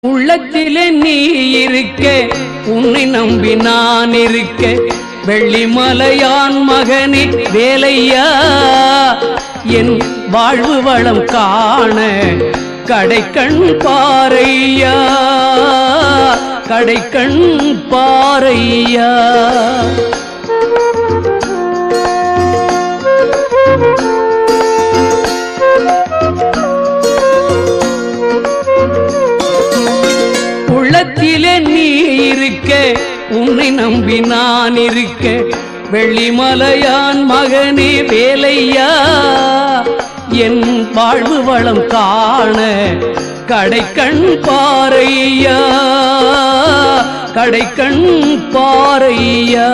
உள்ளத்திலே நீ இருக்க, உன்னை நம்பி நான் இருக்க, வெள்ளிமலையான் மகனே வேலையா, என் வாழ்வு வளம் காண கடைக்கண் பாரையா, கடைக்கண் பாரையா. உள்ளத்திலே நீ இருக்க, உன்னை நம்பி நான் இருக்க, வெள்ளிமலையான் மகனே வேலையா, என் வாழ்வு வளம் காண கடைக்கண் பாரையா, கடைக்கண் பாரையா.